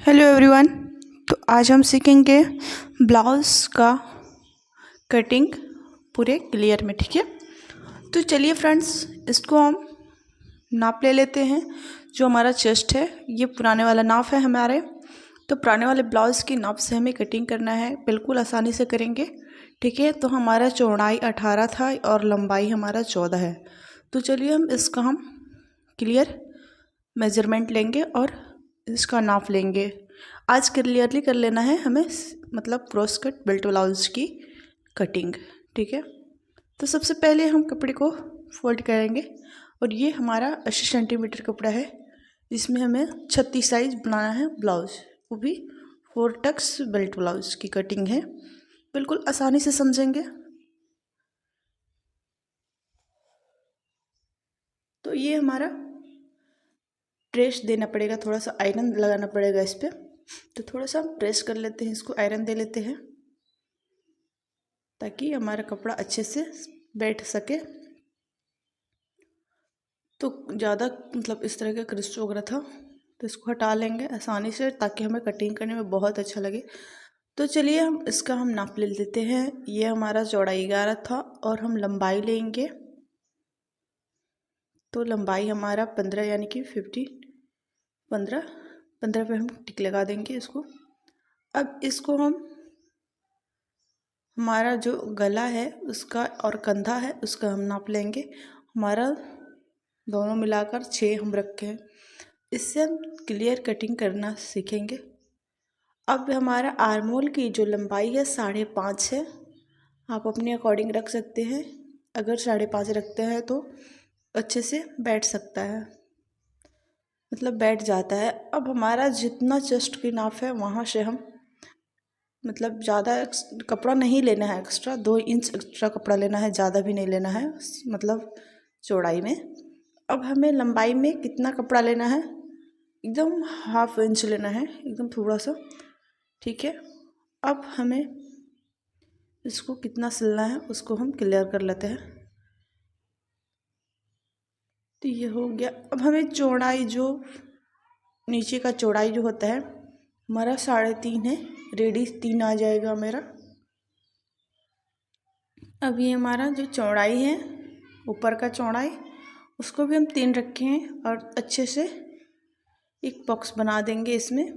Hello everyone. तो आज हम सीखेंगे ब्लाउज़ का कटिंग पूरे क्लियर में। ठीक है, तो चलिए फ्रेंड्स, इसको हम नाप ले लेते हैं। जो हमारा चेस्ट है ये पुराने वाला नाप है हमारे। तो पुराने वाले ब्लाउज़ की नाप से हमें कटिंग करना है, बिल्कुल आसानी से करेंगे। ठीक है, तो हमारा चौड़ाई 18 था और लंबाई हमारा 14 है। तो चलिए हम क्लियर मेजरमेंट लेंगे और इसका नाप लेंगे। आज क्लियरली कर लेना है हमें, मतलब क्रॉस कट बेल्ट ब्लाउज की कटिंग। ठीक है, तो सबसे पहले हम कपड़े को फोल्ड करेंगे और ये हमारा 80 सेंटीमीटर कपड़ा है, जिसमें हमें 36 साइज बनाना है ब्लाउज, वो भी 4 टक्स बेल्ट ब्लाउज की कटिंग है। बिल्कुल आसानी से समझेंगे। तो ये हमारा प्रेस देना पड़ेगा, थोड़ा सा आयरन लगाना पड़ेगा इस पर। तो थोड़ा सा हम प्रेस कर लेते हैं, इसको आयरन दे लेते हैं ताकि हमारा कपड़ा अच्छे से बैठ सके। तो ज़्यादा मतलब इस तरह का क्रिस्टल वगैरह था तो इसको हटा लेंगे आसानी से, ताकि हमें कटिंग करने में बहुत अच्छा लगे। तो चलिए हम नाप ले लेते हैं। ये हमारा चौड़ाई 11 था और हम लंबाई लेंगे। तो लंबाई हमारा 15 यानी कि 15 पे हम टिक लगा देंगे इसको। अब इसको हमारा जो गला है उसका और कंधा है उसका हम नाप लेंगे। हमारा दोनों मिलाकर 6 हम रखे हैं। इससे हम क्लियर कटिंग करना सीखेंगे। अब हमारा आर्मोल की जो लंबाई है 5.5 है। आप अपने अकॉर्डिंग रख सकते हैं। अगर 5.5 रखते हैं तो अच्छे से बैठ सकता है, मतलब बैठ जाता है। अब हमारा जितना चेस्ट की नाप है वहाँ से हम मतलब ज़्यादा कपड़ा नहीं लेना है, एक्स्ट्रा 2 इंच एक्स्ट्रा कपड़ा लेना है, ज़्यादा भी नहीं लेना है, मतलब चौड़ाई में। अब हमें लंबाई में कितना कपड़ा लेना है, एकदम 1/2 इंच लेना है, एकदम थोड़ा सा। ठीक है, अब हमें इसको कितना सिलना है उसको हम क्लियर कर लेते हैं। तो ये हो गया। अब हमें चौड़ाई, जो नीचे का चौड़ाई जो होता है हमारा 3.5 है, रेडी 3 आ जाएगा मेरा। अब ये हमारा जो चौड़ाई है, ऊपर का चौड़ाई, उसको भी हम 3 रखे हैं और अच्छे से एक बॉक्स बना देंगे इसमें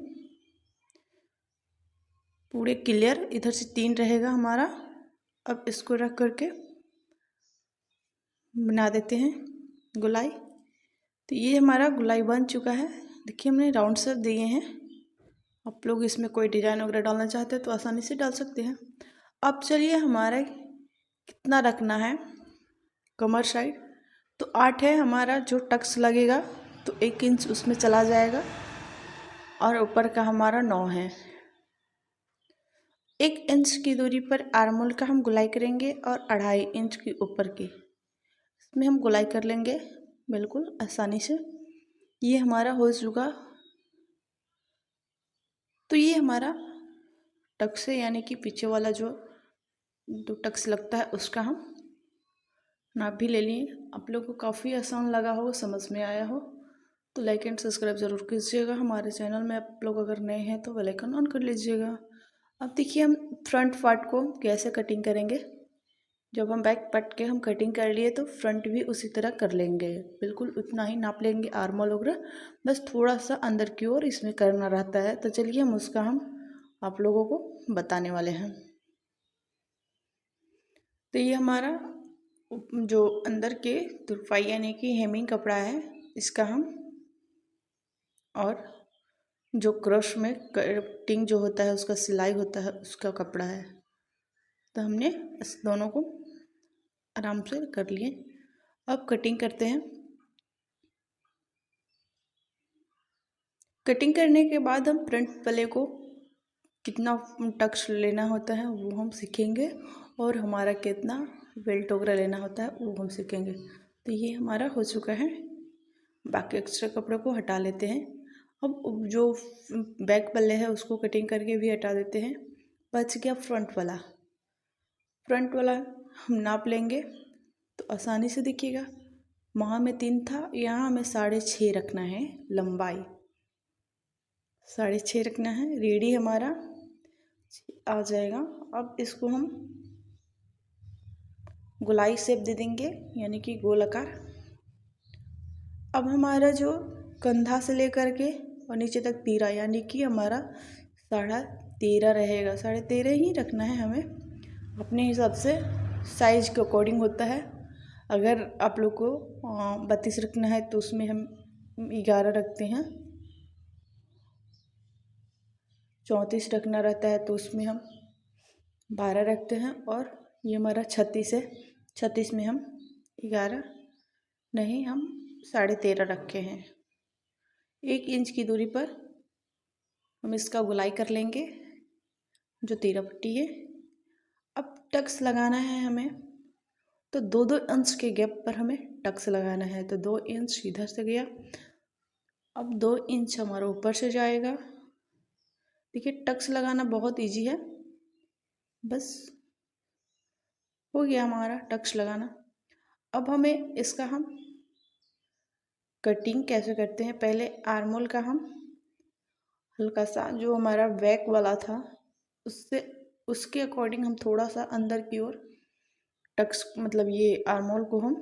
पूरे क्लियर। इधर से 3 रहेगा हमारा। अब इसको रख करके बना देते हैं गोलाई। तो ये हमारा गोलाई बन चुका है। देखिए हमने राउंड शेप दिए हैं। आप लोग इसमें कोई डिज़ाइन वगैरह डालना चाहते हैं तो आसानी से डाल सकते हैं। अब चलिए हमारा कितना रखना है कमर साइड। तो 8 है हमारा जो टक्स लगेगा, तो 1 इंच उसमें चला जाएगा और ऊपर का हमारा 9 है। 1 इंच की दूरी पर आर्मोल का हम गोलाई करेंगे और 2.5 इंच की ऊपर की इसमें हम गोलाई कर लेंगे बिल्कुल आसानी से। ये हमारा हो चुका। तो ये हमारा टक्स है, यानी कि पीछे वाला जो 2 टक्स लगता है उसका हम नाप भी ले लिए। आप लोग को काफ़ी आसान लगा हो, समझ में आया हो तो लाइक एंड सब्सक्राइब ज़रूर कीजिएगा। हमारे चैनल में आप लोग अगर नए हैं तो बेल आइकन ऑन कर लीजिएगा। अब देखिए हम फ्रंट पार्ट को कैसे कटिंग करेंगे। जब हम बैक पार्ट के हम कटिंग कर लिए तो फ्रंट भी उसी तरह कर लेंगे, बिल्कुल उतना ही नाप लेंगे आर्मोल वगैरह, बस थोड़ा सा अंदर की ओर इसमें करना रहता है। तो चलिए हम आप लोगों को बताने वाले हैं। तो ये हमारा जो अंदर के तुरपाई यानी कि हेमिंग कपड़ा है इसका हम, और जो क्रश में कटिंग जो होता है उसका सिलाई होता है उसका कपड़ा है। तो हमने इस दोनों को आराम से कर लिए। अब कटिंग करते हैं। कटिंग करने के बाद हम फ्रंट पल्ले को कितना टक्स लेना होता है वो हम सीखेंगे, और हमारा कितना बेल्ट वगैरह लेना होता है वो हम सीखेंगे। तो ये हमारा हो चुका है। बाकी एक्स्ट्रा कपड़े को हटा लेते हैं। अब जो बैक पल्ले है उसको कटिंग करके भी हटा देते हैं। बच गया फ्रंट वाला। फ्रंट वाला हम नाप लेंगे तो आसानी से देखिएगा। वहाँ में 3 था, यहाँ हमें 6.5 रखना है लंबाई। 6.5 रखना है। रेडी हमारा आ जाएगा। अब इसको हम गोलाई शेप दे देंगे, यानी कि गोल आकार। अब हमारा जो कंधा से लेकर के और नीचे तक तीरा, यानी कि हमारा 13.5 रहेगा। 13.5 ही रखना है हमें, अपने हिसाब से साइज के अकॉर्डिंग होता है। अगर आप लोग को 32 रखना है तो उसमें हम 11 रखते हैं। 34 रखना रहता है तो उसमें हम 12 रखते हैं। और ये हमारा 36 है, 36 में हम 11 नहीं, हम 13.5 रखे हैं। 1 इंच की दूरी पर हम इसका गोलाई कर लेंगे, जो 13 पट्टी है। अब टक्स लगाना है हमें, तो 2-2 इंच के गैप पर हमें टक्स लगाना है। तो 2 इंच इधर से गया, अब 2 इंच हमारा ऊपर से जाएगा। देखिए टक्स लगाना बहुत इजी है, बस हो गया हमारा टक्स लगाना। अब हमें इसका हम कटिंग कैसे करते हैं, पहले आर्मोल का हम हल्का सा जो हमारा बैक वाला था उससे उसके अकॉर्डिंग हम थोड़ा सा अंदर की ओर टक्स, मतलब ये आर्मोल को हम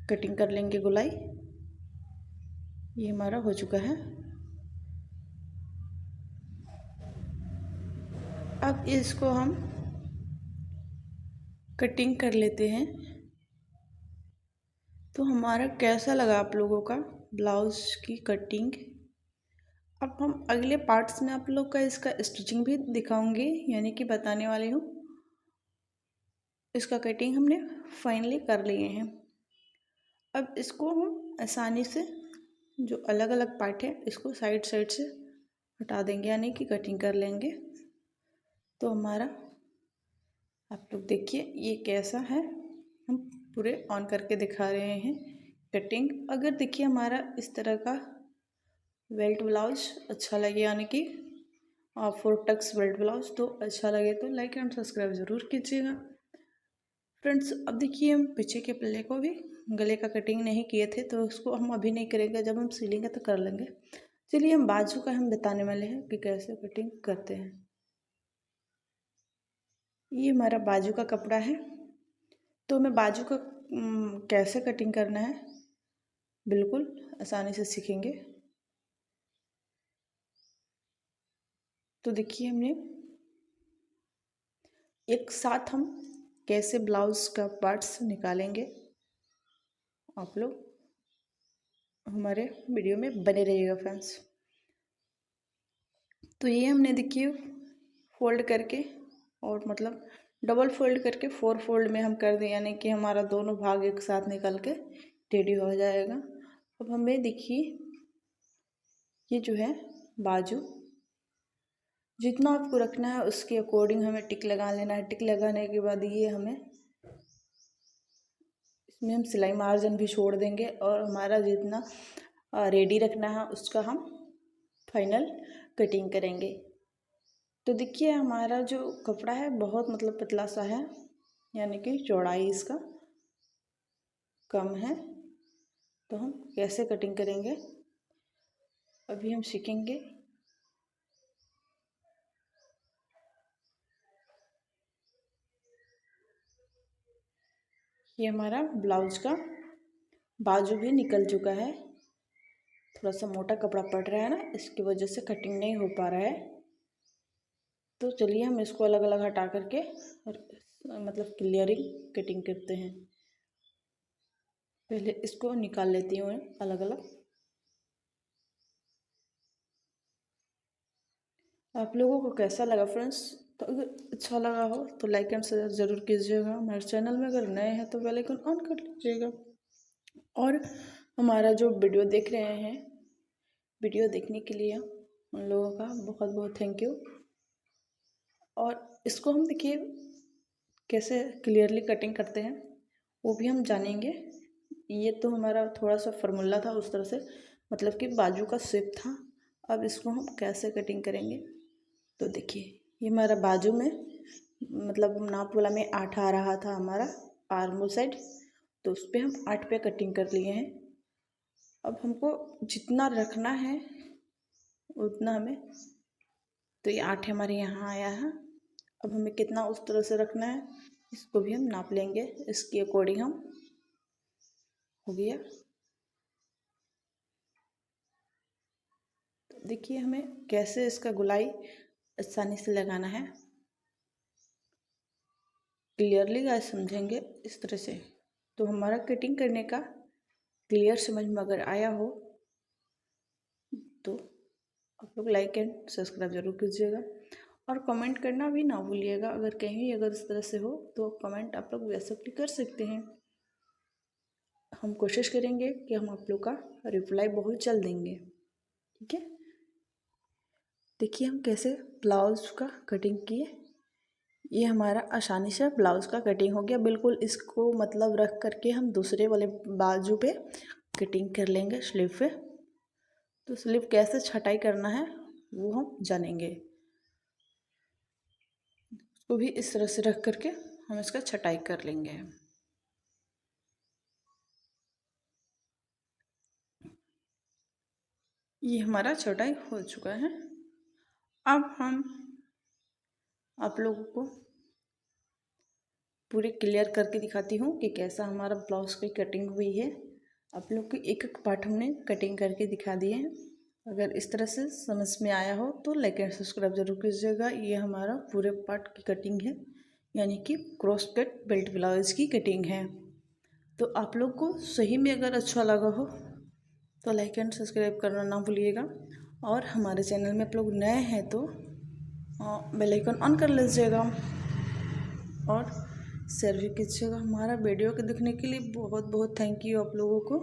कटिंग कर लेंगे गोलाई। ये हमारा हो चुका है। अब इसको हम कटिंग कर लेते हैं। तो हमारा कैसा लगा आप लोगों का ब्लाउज़ की कटिंग। अब हम अगले पार्ट्स में आप लोग का इसका स्टिचिंग भी दिखाऊंगी, यानी कि बताने वाली हूँ। इसका कटिंग हमने फाइनली कर लिए हैं। अब इसको हम आसानी से जो अलग अलग पार्ट है इसको साइड साइड से हटा देंगे, यानी कि कटिंग कर लेंगे। तो हमारा आप लोग देखिए ये कैसा है, हम पूरे ऑन करके दिखा रहे हैं कटिंग। अगर देखिए हमारा इस तरह का बेल्ट ब्लाउज अच्छा लगे, यानी कि 4 टक्स बेल्ट ब्लाउज तो अच्छा लगे तो लाइक एंड सब्सक्राइब ज़रूर कीजिएगा फ्रेंड्स। अब देखिए हम पीछे के पल्ले को भी गले का कटिंग नहीं किए थे, तो उसको हम अभी नहीं करेंगे, जब हम सिलेंगे तो कर लेंगे। चलिए हम बाजू का हम बताने वाले हैं कि कैसे कटिंग करते हैं। ये हमारा बाजू का कपड़ा है, तो हमें बाजू का कैसे कटिंग करना है बिल्कुल आसानी से सीखेंगे। तो देखिए हमने एक साथ हम कैसे ब्लाउज का पार्ट्स निकालेंगे, आप लोग हमारे वीडियो में बने रहिएगा फ्रेंड्स। तो ये हमने देखिए फोल्ड करके और मतलब डबल फोल्ड करके 4 फोल्ड में हम कर दें, यानी कि हमारा दोनों भाग एक साथ निकल के रेडी हो जाएगा। अब हमें देखिए ये जो है बाजू जितना आपको रखना है उसके अकॉर्डिंग हमें टिक लगा लेना है। टिक लगाने के बाद ये हमें इसमें हम सिलाई मार्जिन भी छोड़ देंगे और हमारा जितना रेडी रखना है उसका हम फाइनल कटिंग करेंगे। तो देखिए हमारा जो कपड़ा है बहुत मतलब पतला सा है, यानी कि चौड़ाई इसका कम है। तो हम कैसे कटिंग करेंगे अभी हम सीखेंगे। ये हमारा ब्लाउज का बाजू भी निकल चुका है। थोड़ा सा मोटा कपड़ा पड़ रहा है ना, इसकी वजह से कटिंग नहीं हो पा रहा है। तो चलिए हम इसको अलग अलग हटा करके और मतलब क्लियरिंग कटिंग करते हैं। पहले इसको निकाल लेती हूँ अलग अलग। आप लोगों को कैसा लगा फ्रेंड्स, तो अगर अच्छा लगा हो तो लाइक एंड शेयर ज़रूर कीजिएगा। हमारे चैनल में अगर नए हैं तो बेल आइकन ऑन कर लीजिएगा। और हमारा जो वीडियो देख रहे हैं, वीडियो देखने के लिए उन लोगों का बहुत बहुत थैंक यू। और इसको हम देखिए कैसे क्लियरली कटिंग करते हैं वो भी हम जानेंगे। ये तो हमारा थोड़ा सा फार्मूला था उस तरह से, मतलब कि बाजू का शेप था। अब इसको हम कैसे कटिंग करेंगे तो देखिए ये हमारा बाजू में मतलब नाप वाला में 8 आ रहा था हमारा आर्मोल साइड, तो उस पर हम 8 पे कटिंग कर लिए हैं। अब हमको जितना रखना है उतना हमें, तो ये 8 हमारे यहाँ आया है। अब हमें कितना उस तरह से रखना है इसको भी हम नाप लेंगे, इसके अकॉर्डिंग हम, हो गया। तो देखिए हमें कैसे इसका गोलाई आसानी से लगाना है, क्लियरली गाइस समझेंगे इस तरह से। तो हमारा कटिंग करने का क्लियर समझ में अगर आया हो तो आप लोग लाइक एंड सब्सक्राइब जरूर कीजिएगा और कमेंट करना भी ना भूलिएगा। अगर कहीं अगर इस तरह से हो तो कमेंट आप लोग वैसे भी कर सकते हैं। हम कोशिश करेंगे कि हम आप लोग का रिप्लाई बहुत जल्द देंगे, ठीक है। देखिए हम कैसे ब्लाउज का कटिंग किए, ये हमारा आसानी से ब्लाउज का कटिंग हो गया बिल्कुल। इसको मतलब रख करके हम दूसरे वाले बाजू पे कटिंग कर लेंगे स्लीव पे। तो स्लीव कैसे छटाई करना है वो हम जानेंगे। उसको भी इस तरह से रख करके हम इसका छटाई कर लेंगे। ये हमारा छटाई हो चुका है। अब हम आप लोगों को पूरे क्लियर करके दिखाती हूँ कि कैसा हमारा ब्लाउज की कटिंग हुई है। आप लोग को एक एक पार्ट हमने कटिंग करके दिखा दिए हैं। अगर इस तरह से समझ में आया हो तो लाइक एंड सब्सक्राइब जरूर कीजिएगा। ये हमारा पूरे पार्ट की कटिंग है, यानी कि क्रॉस कट बेल्ट ब्लाउज की कटिंग है। तो आप लोग को सही में अगर अच्छा लगा हो तो लाइक एंड सब्सक्राइब करना ना भूलिएगा। और हमारे चैनल में आप लोग नए हैं तो बेल आइकन ऑन कर लीजिएगा और शेयर भी कीजिएगा। हमारा वीडियो को देखने के लिए बहुत बहुत थैंक यू आप लोगों को।